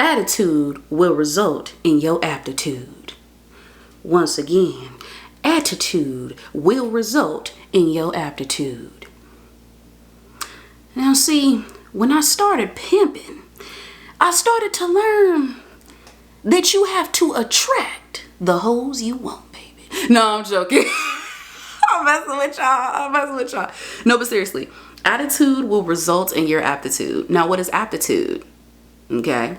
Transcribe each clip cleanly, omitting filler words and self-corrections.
attitude will result in your aptitude. Once again, attitude will result in your aptitude. Now see, when I started pimping, I started to learn that you have to attract the hoes you want, baby. No, I'm joking. I'm messing with y'all. No, but seriously, attitude will result in your aptitude. Now, what is aptitude? Okay.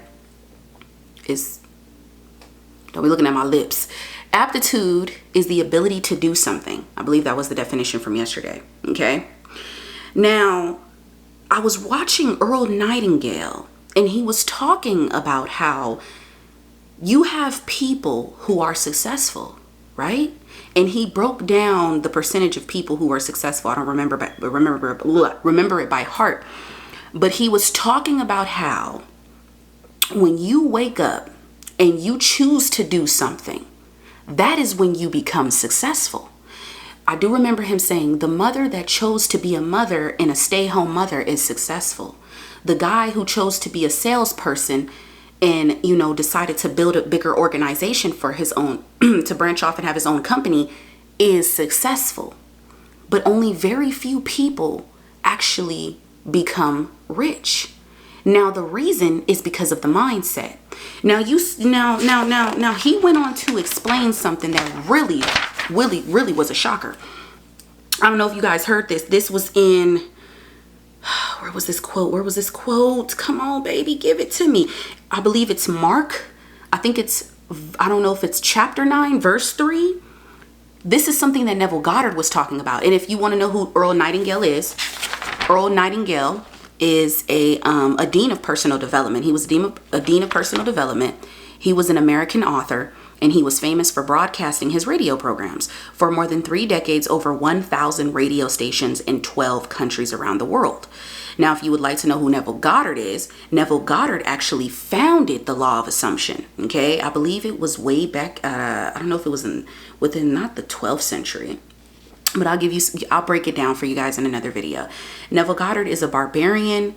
Don't be looking at my lips. Aptitude is the ability to do something. I believe that was the definition from yesterday. Okay. Now, I was watching Earl Nightingale, and he was talking about how you have people who are successful, right? And he broke down the percentage of people who are successful. I don't remember it by heart. But he was talking about how when you wake up and you choose to do something, that is when you become successful. I do remember him saying the mother that chose to be a mother and a stay-home mother is successful. The guy who chose to be a salesperson and, decided to build a bigger organization for his own, to branch off and have his own company, is successful. But only very few people actually become rich. Now, the reason is because of the mindset. Now, he went on to explain something that really was a shocker. I don't know if you guys heard this. This was in, where was this quote? Come on, baby, give it to me. I believe it's Mark. I don't know if it's chapter 9, verse 3. This is something that Neville Goddard was talking about. And if you want to know who Earl Nightingale is a dean of personal development. He was a dean of personal development. He was an American author, and he was famous for broadcasting his radio programs for more than 3 decades, over 1,000 radio stations in 12 countries around the world. Now, if you would like to know who Neville Goddard is, Neville Goddard actually founded the law of assumption. Okay, I believe it was way back. I don't know if it was within not the 12th century, but I'll break it down for you guys in another video. Neville Goddard is a Barbadian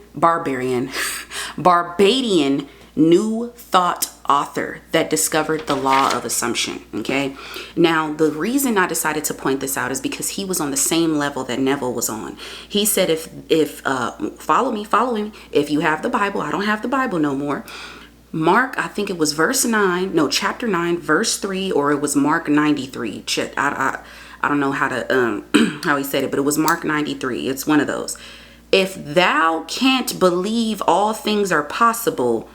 New Thought author that discovered the law of assumption. Okay, now the reason I decided to point this out is because he was on the same level that Neville was on. He said, if follow me, if you have the Bible, I don't have the Bible no more. Mark, I think it was chapter 9, verse 3, or it was Mark 93. I don't know how he said it, but it was Mark 93. It's one of those. If thou can't believe, all things are possible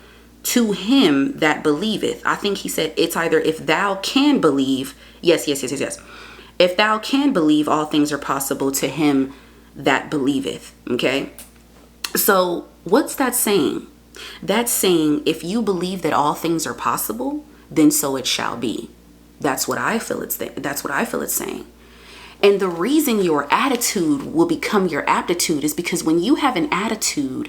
to him that believeth. I think he said it's either if thou can believe. Yes. If thou can believe, all things are possible to him that believeth. Okay. So what's that saying? That's saying if you believe that all things are possible, then so it shall be. That's what I feel it's saying. And the reason your attitude will become your aptitude is because when you have an attitude,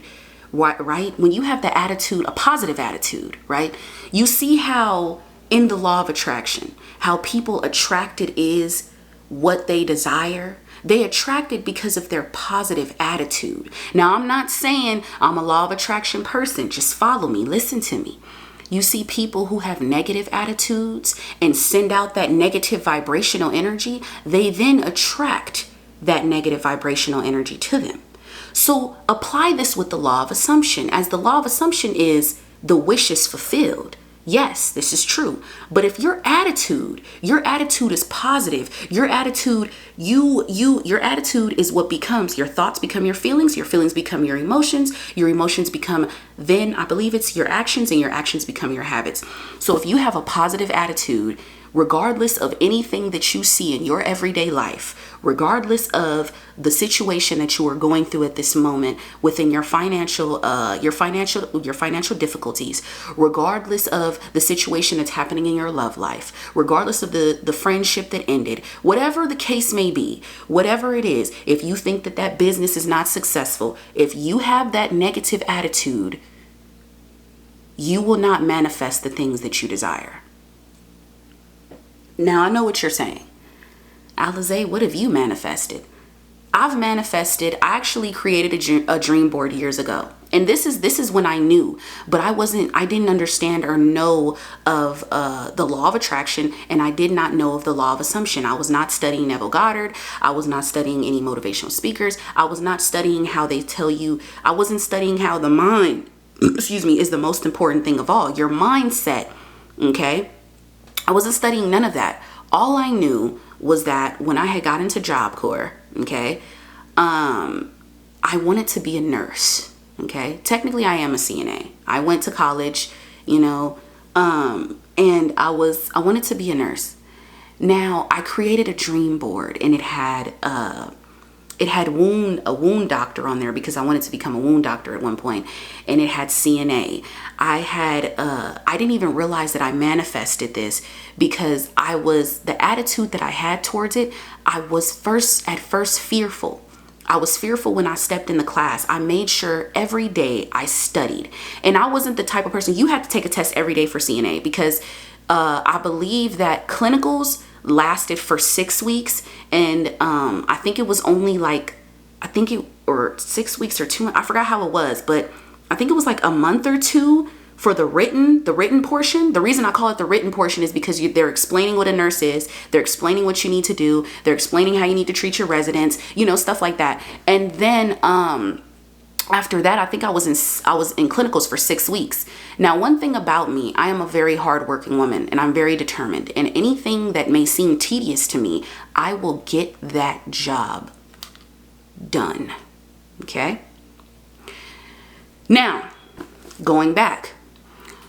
right? When you have the attitude, a positive attitude, right? You see how in the law of attraction, how people attracted is what they desire. They attracted because of their positive attitude. Now, I'm not saying I'm a law of attraction person. Just follow me. Listen to me. You see people who have negative attitudes and send out that negative vibrational energy. They then attract that negative vibrational energy to them. So apply this with the law of assumption, as the law of assumption is the wish is fulfilled. Yes, this is true. But if your attitude is positive, your attitude is what becomes your thoughts become your feelings become your emotions become, then I believe it's your actions, and your actions become your habits. So if you have a positive attitude, regardless of anything that you see in your everyday life, regardless of the situation that you are going through at this moment within your financial difficulties, regardless of the situation that's happening in your love life, regardless of the friendship that ended, whatever the case may be, whatever it is, if you think that business is not successful, if you have that negative attitude, you will not manifest the things that you desire. Now, I know what you're saying. Alize, what have you manifested? I've manifested. I actually created a dream board years ago. And this is when I knew, but I didn't understand or know of the law of attraction, and I did not know of the law of assumption. I was not studying Neville Goddard. I was not studying any motivational speakers. I was not studying how they tell you. I wasn't studying how the mind, excuse me, is the most important thing of all. Your mindset, okay? I wasn't studying none of that. All I knew was that when I had got into Job Corps, okay, I wanted to be a nurse. Okay, technically I am a CNA. I went to college, you know, and I wanted to be a nurse. Now I created a dream board, and it had a wound doctor on there because I wanted to become a wound doctor at one point, and it had CNA. I didn't even realize that I manifested this because the attitude that I had towards it, I was at first fearful. I was fearful when I stepped in the class. I made sure every day I studied. And I wasn't the type of person, you had to take a test every day for CNA because I believe that clinicals lasted for 6 weeks. And I think it was only or 6 weeks or 2 months. I forgot how it was, but I think it was like a month or two for the written portion. The reason I call it the written portion is because they're explaining what a nurse is. They're explaining what you need to do. They're explaining how you need to treat your residents, stuff like that. And then after that, I think I was in clinicals for 6 weeks. Now, one thing about me, I am a very hardworking woman, and I'm very determined. And anything that may seem tedious to me, I will get that job done. Okay? Now, going back.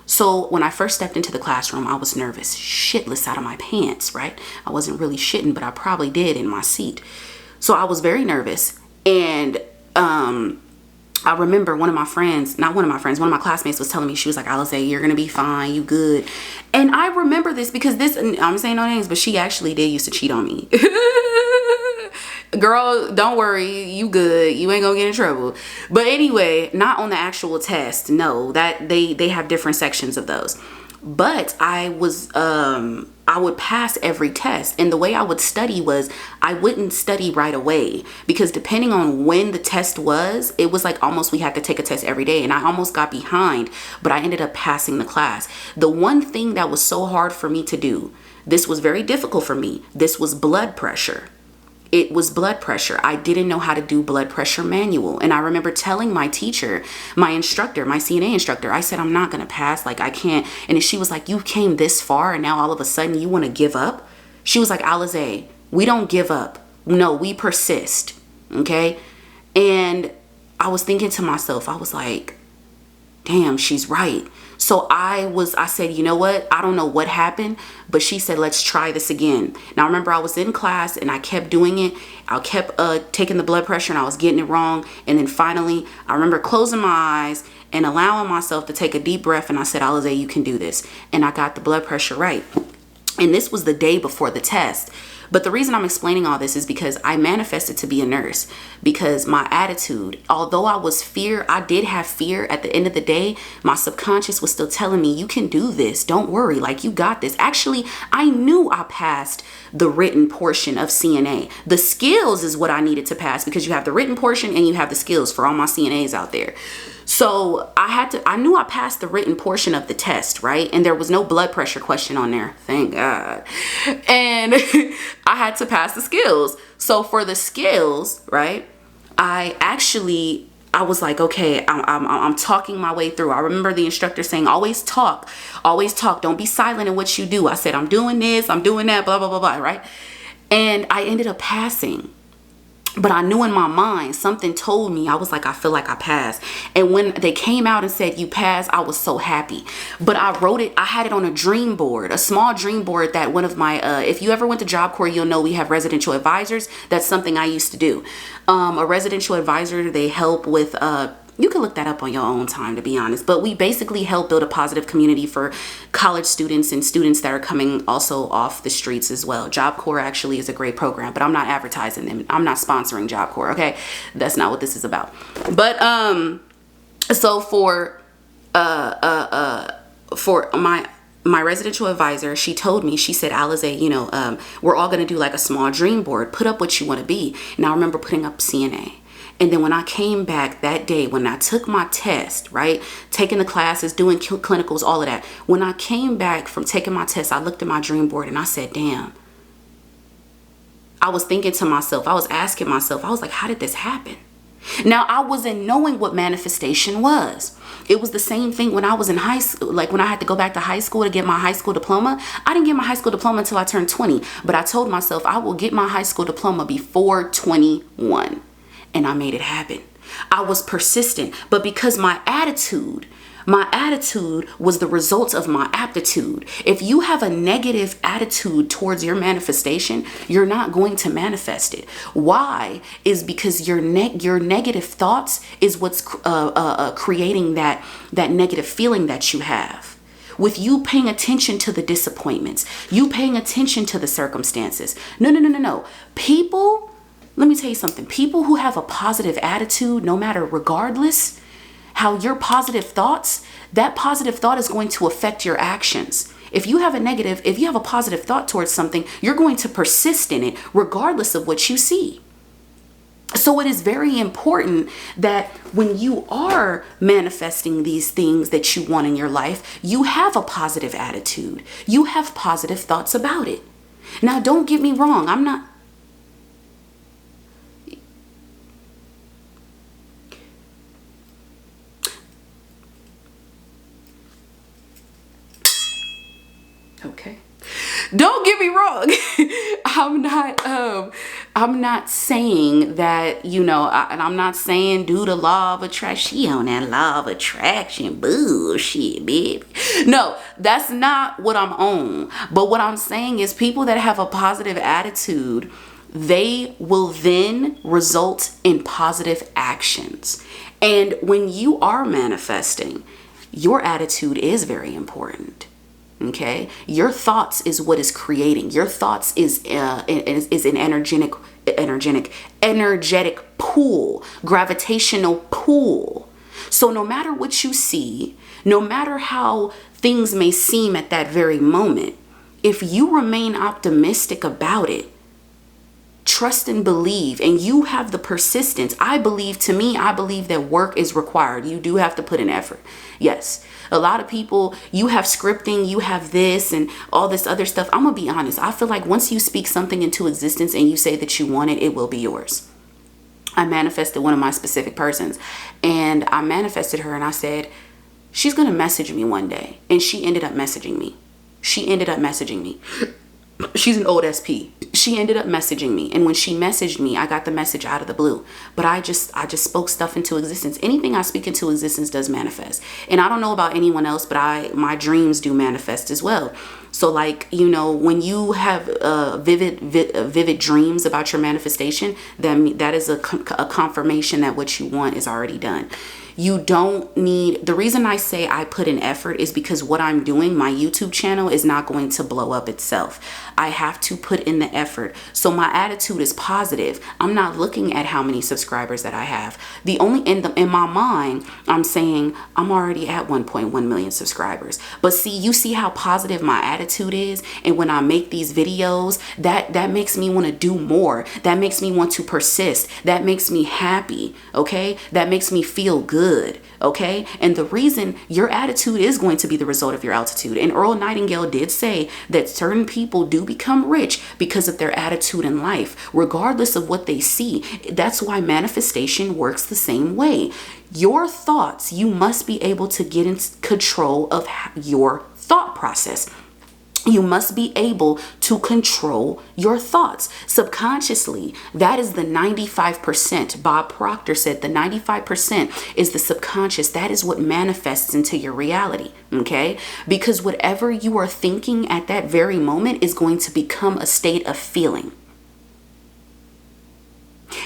So when I first stepped into the classroom, I was nervous, shitless out of my pants, right? I wasn't really shitting, but I probably did in my seat. So I was very nervous. And I remember one of my classmates was telling me, she was like, Alize, you're going to be fine. You good. And I remember this because I'm saying no names, but she actually did used to cheat on me. Girl, don't worry, you good, you ain't gonna get in trouble. But anyway, not on the actual test, no, that they have different sections of those. But I would pass every test, and the way I would study was I wouldn't study right away, because depending on when the test was, it was like almost we had to take a test every day, and I almost got behind, but I ended up passing the class. The one thing that was so hard for me to do, this was very difficult for me, this was blood pressure. It was blood pressure. I didn't know how to do blood pressure manual. And I remember telling my teacher, my instructor, my CNA instructor, I said, I'm not going to pass. Like, I can't. And she was like, you came this far and now all of a sudden you want to give up? She was like, Alize, we don't give up. No, we persist. Okay. And I was thinking to myself, I was like, damn, she's right. So I said, you know what? I don't know what happened, but she said, let's try this again. Now, remember, I was in class and I kept doing it. I kept taking the blood pressure and I was getting it wrong. And then finally, I remember closing my eyes and allowing myself to take a deep breath. And I said, Alize, you can do this. And I got the blood pressure right. And this was the day before the test. But the reason I'm explaining all this is because I manifested to be a nurse, because my attitude, although I did have fear, at the end of the day, my subconscious was still telling me, you can do this. Don't worry. Like, you got this. Actually, I knew I passed the written portion of CNA. The skills is what I needed to pass, because you have the written portion and you have the skills for all my CNAs out there. So I knew I passed the written portion of the test, right? And there was no blood pressure question on there. Thank God. And I had to pass the skills. So for the skills, right, I was like, okay, I'm talking my way through. I remember the instructor saying, always talk, don't be silent in what you do. I said, I'm doing this, I'm doing that, blah, blah, blah, blah, right? And I ended up passing. But I knew in my mind, something told me, I was like, I feel like I passed. And when they came out and said, you passed, I was so happy. But I had it on a dream board, a small dream board that one of my, if you ever went to Job Corps, you'll know we have residential advisors. That's something I used to do. A residential advisor, they help with, you can look that up on your own time, to be honest. But we basically help build a positive community for college students and students that are coming also off the streets as well. Job Corps actually is a great program, but I'm not advertising them. I'm not sponsoring Job Corps, okay? That's not what this is about. But so for my residential advisor, she told me, she said, Alize, we're all going to do like a small dream board. Put up what you want to be. And I remember putting up CNA. And then when I came back that day, when I took my test, right, taking the classes, doing clinicals, all of that. When I came back from taking my test, I looked at my dream board and I said, damn. I was thinking to myself, I was asking myself, I was like, how did this happen? Now, I wasn't knowing what manifestation was. It was the same thing when I was in high school, like when I had to go back to high school to get my high school diploma. I didn't get my high school diploma until I turned 20, but I told myself I will get my high school diploma before 21, and I made it happen. I was persistent, but because my attitude was the result of my aptitude. If you have a negative attitude towards your manifestation, you're not going to manifest it. Why? Is because your negative thoughts is what's creating that negative feeling that you have. With you paying attention to the disappointments, you paying attention to the circumstances. No. People, let me tell you something. People who have a positive attitude, no matter regardless, how your positive thoughts, that positive thought is going to affect your actions. If you have a positive thought towards something, you're going to persist in it regardless of what you see. So it is very important that when you are manifesting these things that you want in your life, you have a positive attitude. You have positive thoughts about it. Now, don't get me wrong. I'm not. Okay. Don't get me wrong. I'm not saying that, and I'm not saying do the law of attraction. She on that law of attraction bullshit, baby. No, that's not what I'm on. But what I'm saying is people that have a positive attitude, they will then result in positive actions. And when you are manifesting, your attitude is very important. Okay, your thoughts is what is creating. Your thoughts is an energetic pool, gravitational pull. So no matter what you see, no matter how things may seem at that very moment, if you remain optimistic about it, trust and believe, and you have the persistence. I believe that work is required. You do have to put in effort. Yes. A lot of people, you have scripting, you have this and all this other stuff. I'm going to be honest. I feel like once you speak something into existence and you say that you want it, it will be yours. I manifested one of my specific persons, and I manifested her, and I said, she's going to message me one day. And she ended up messaging me. She's an old SP. She ended up messaging me. And when she messaged me, I got the message out of the blue. But I just spoke stuff into existence. Anything I speak into existence does manifest. And I don't know about anyone else, but my dreams do manifest as well. So like, when you have vivid dreams about your manifestation, then that is a confirmation that what you want is already done. You don't need, the reason I say I put in effort is because what I'm doing, my YouTube channel is not going to blow up itself. I have to put in the effort. So my attitude is positive. I'm not looking at how many subscribers that I have. In my mind, I'm saying I'm already at 1.1 million subscribers. But you see how positive my attitude is. And when I make these videos, that makes me want to do more. That makes me want to persist. That makes me happy. Okay. That makes me feel good. Okay. And the reason your attitude is going to be the result of your altitude. And Earl Nightingale did say that certain people do become rich because of their attitude in life, regardless of what they see. That's why manifestation works the same way. Your thoughts, you must be able to get in control of your thought process. You must be able to control your thoughts subconsciously. That is the 95%. Bob Proctor said the 95% is the subconscious. That is what manifests into your reality. Okay? Because whatever you are thinking at that very moment is going to become a state of feeling.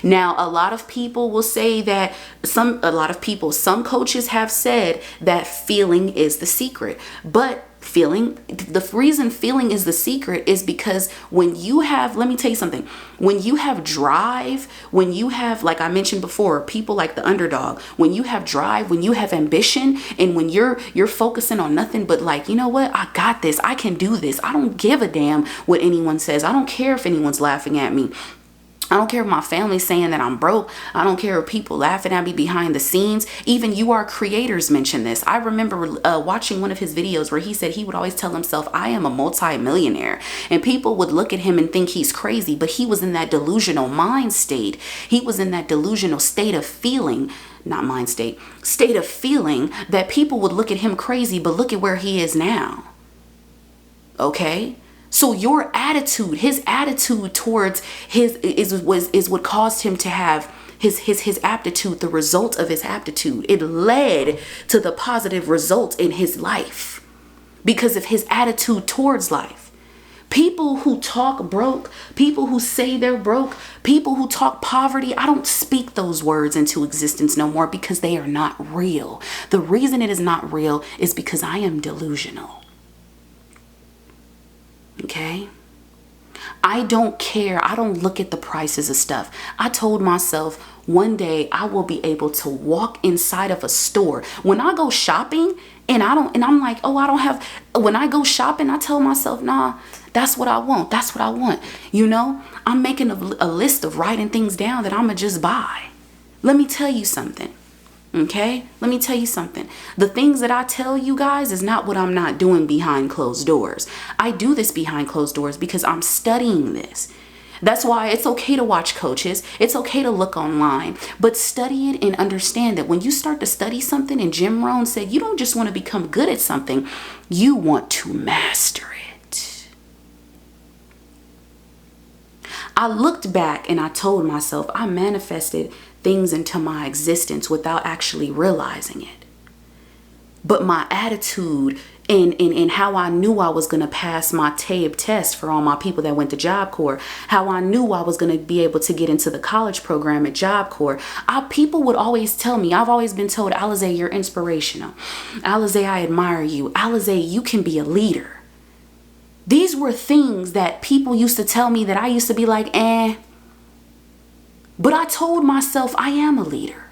Now, a lot of people will say that some coaches have said that feeling is the secret, but feeling. The reason feeling is the secret is because when you have, let me tell you something, when you have drive, when you have, like I mentioned before, people like the underdog, when you have drive, when you have ambition, and when you're focusing on nothing but like, you know what, I got this, I can do this, I don't give a damn what anyone says, I don't care if anyone's laughing at me, I don't care if my family's saying that I'm broke. I don't care if people laughing at me behind the scenes. Even You Are Creators mention this. I remember watching one of his videos where he said he would always tell himself, I am a multi-millionaire. And people would look at him and think he's crazy, but he was in that delusional mind state. He was in that delusional state of feeling, not mind state, state of feeling that people would look at him crazy, but look at where he is now. Okay? So your attitude, his attitude towards his is what caused him to have his aptitude, the result of his aptitude. It led to the positive result in his life because of his attitude towards life. People who talk broke, people who say they're broke, people who talk poverty, I don't speak those words into existence no more because they are not real. The reason it is not real is because I am delusional. Okay? I don't care. I don't look at the prices of stuff. I told myself one day I will be able to walk inside of a store. When I go shopping and I'm like, oh, I don't have, when I go shopping, I tell myself, nah, that's what I want. That's what I want. You know, I'm making a list of writing things down that I'm going to just buy. Let me tell you something. Okay, let me tell you something. The things that I tell you guys is not what I'm not doing behind closed doors. I do this behind closed doors because I'm studying this. That's why it's okay to watch coaches. It's okay to look online, but study it and understand that when you start to study something, and Jim Rohn said, you don't just want to become good at something, you want to master it. I looked back and I told myself I manifested things into my existence without actually realizing it. But my attitude and how I knew I was going to pass my TABE test for all my people that went to Job Corps, how I knew I was going to be able to get into the college program at Job Corps, people would always tell me, I've always been told, Alize, you're inspirational. Alize, I admire you. Alize, you can be a leader. These were things that people used to tell me that I used to be like, eh. But I told myself I am a leader.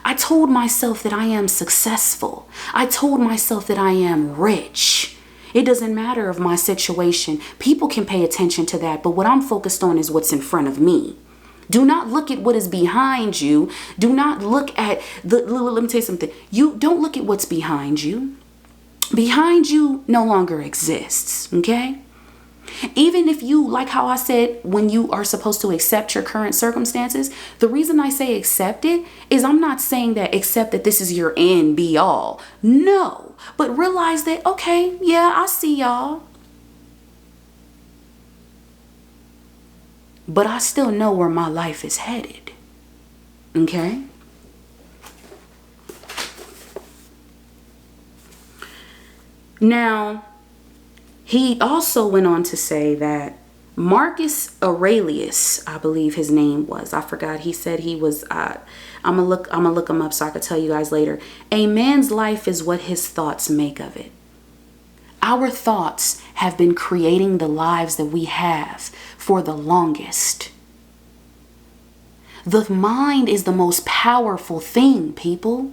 I told myself that I am successful. I told myself that I am rich. It doesn't matter of my situation. People can pay attention to that, but what I'm focused on is what's in front of me. Do not look at what is behind you. Do not look at let me tell you something. You don't look at what's behind you. Behind you no longer exists, okay? Even if you, like how I said, when you are supposed to accept your current circumstances, the reason I say accept it is I'm not saying that accept that this is your end be all. No, but realize that, okay, yeah, I see y'all. But I still know where my life is headed. Okay? Now, he also went on to say that Marcus Aurelius, I believe his name was, I forgot. He said he was, I'm gonna look him up so I can tell you guys later. A man's life is what his thoughts make of it. Our thoughts have been creating the lives that we have for the longest. The mind is the most powerful thing, people.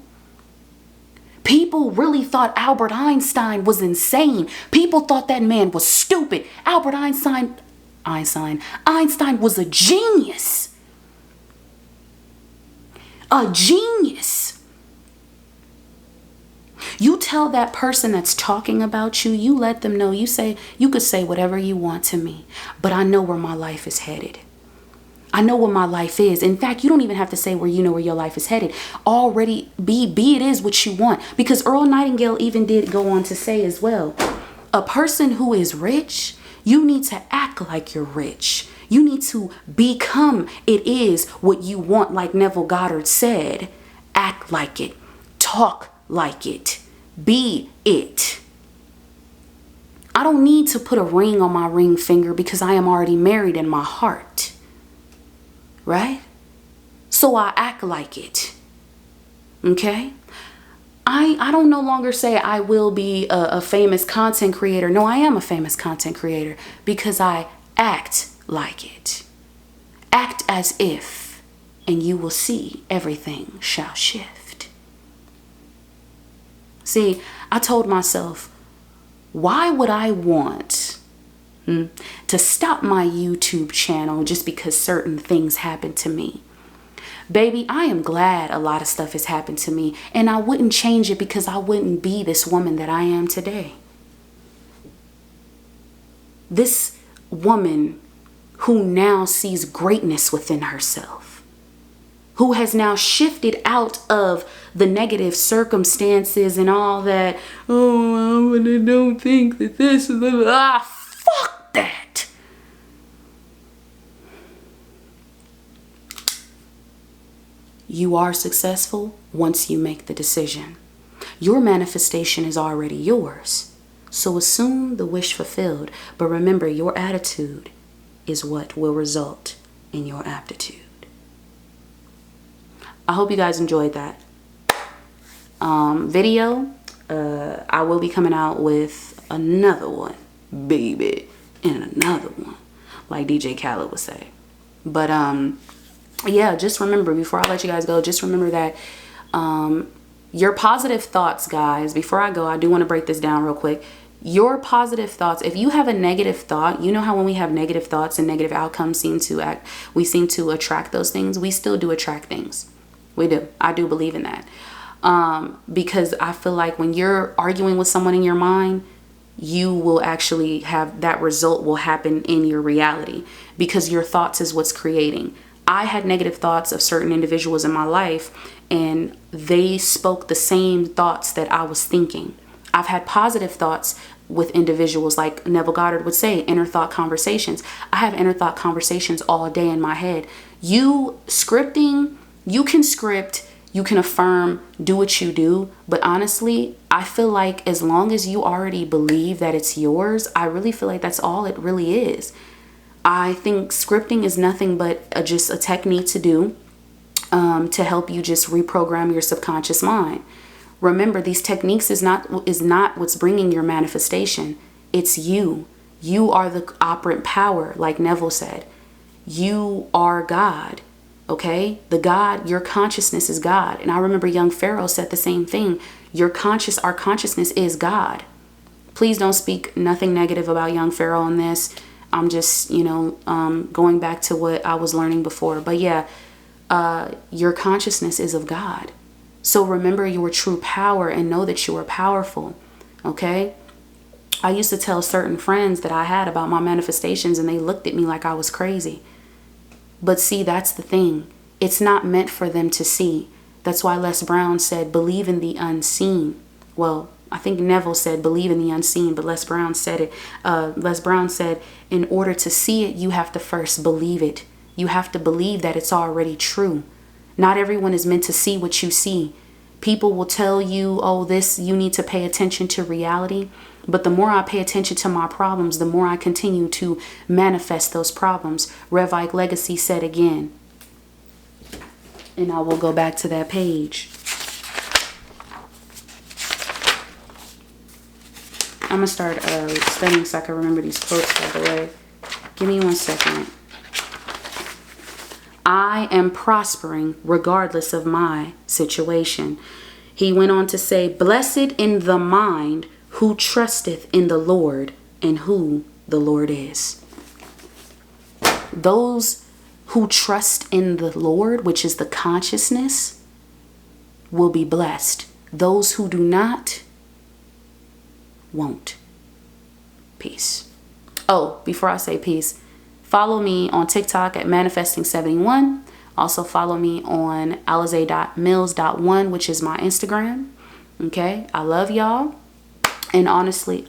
People really thought Albert Einstein was insane. People thought that man was stupid. Albert Einstein was a genius. A genius. You tell that person that's talking about you, you let them know, you could say whatever you want to me, but I know where my life is headed. I know what my life is. In fact, you don't even have to say where you know where your life is headed. Already be it is what you want. Because Earl Nightingale even did go on to say as well, a person who is rich, you need to act like you're rich. You need to become it is what you want. Like Neville Goddard said, act like it, talk like it, be it. I don't need to put a ring on my ring finger because I am already married in my heart. Right? So I act like it. Okay? I don't no longer say I will be a famous content creator. No, I am a famous content creator because I act like it. Act as if, and you will see everything shall shift. See, I told myself, why would I want to stop my YouTube channel just because certain things happened to me? Baby, I am glad a lot of stuff has happened to me, and I wouldn't change it because I wouldn't be this woman that I am today. This woman who now sees greatness within herself, who has now shifted out of the negative circumstances and all that. Oh, I don't think that this is fuck that. You are successful once you make the decision. Your manifestation is already yours. So assume the wish fulfilled, but remember your attitude is what will result in your aptitude. I hope you guys enjoyed that video. I will be coming out with another one, baby, and another one, like DJ Khaled would say. But yeah, just remember, before I let you guys go, just remember that your positive thoughts, guys, before I go, I do want to break this down real quick. Your positive thoughts, if you have a negative thought, you know how when we have negative thoughts and negative outcomes we seem to attract those things. We still do attract things. We do. I do believe in that. Because I feel like when you're arguing with someone in your mind, you will actually have that result will happen in your reality, because your thoughts is what's creating. I had negative thoughts of certain individuals in my life, and they spoke the same thoughts that I was thinking. I've had positive thoughts with individuals, like Neville Goddard would say, inner thought conversations. I have inner thought conversations all day in my head. You can script, you can affirm, do what you do. But honestly, I feel like as long as you already believe that it's yours, I really feel like that's all it really is. I think scripting is nothing but just a technique to do to help you just reprogram your subconscious mind. Remember, these techniques is not what's bringing your manifestation. It's you. You are the operant power, like Neville said. You are God. Okay? Your consciousness is God. And I remember young Pharaoh said the same thing. Our consciousness is God. Please don't speak nothing negative about young Pharaoh in this. I'm just, going back to what I was learning before. But yeah, your consciousness is of God. So remember your true power and know that you are powerful. Okay? I used to tell certain friends that I had about my manifestations, and they looked at me like I was crazy. But see, that's the thing. It's not meant for them to see. That's why Les Brown said, believe in the unseen. Well, I think Neville said, believe in the unseen, but Les Brown said it. Les Brown said, in order to see it, you have to first believe it. You have to believe that it's already true. Not everyone is meant to see what you see. People will tell you, oh, you need to pay attention to reality. But the more I pay attention to my problems, the more I continue to manifest those problems. Rev Ike Legacy said again. And I will go back to that page. I'm going to start studying so I can remember these quotes, by the way. Give me 1 second. I am prospering regardless of my situation. He went on to say, blessed in the mind who trusteth in the Lord and who the Lord is. Those who trust in the Lord, which is the consciousness, will be blessed. Those who do not won't. Peace. Oh, before I say peace, follow me on TikTok at Manifesting71. Also follow me on alize.mills.1, which is my Instagram. Okay, I love y'all. And honestly,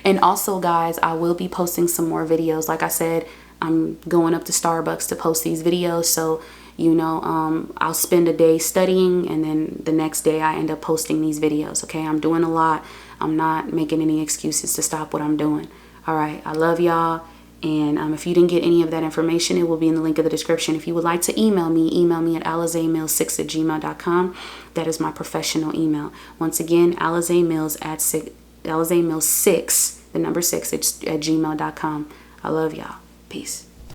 and also guys, I will be posting some more videos. Like I said, I'm going up to Starbucks to post these videos. So, I'll spend a day studying, and then the next day I end up posting these videos. Okay, I'm doing a lot. I'm not making any excuses to stop what I'm doing. All right, I love y'all. And if you didn't get any of that information, it will be in the link of the description. If you would like to email me at alizemills6@gmail.com. That is my professional email. Once again, alizemills6, the number 6 at gmail.com. I love y'all. Peace.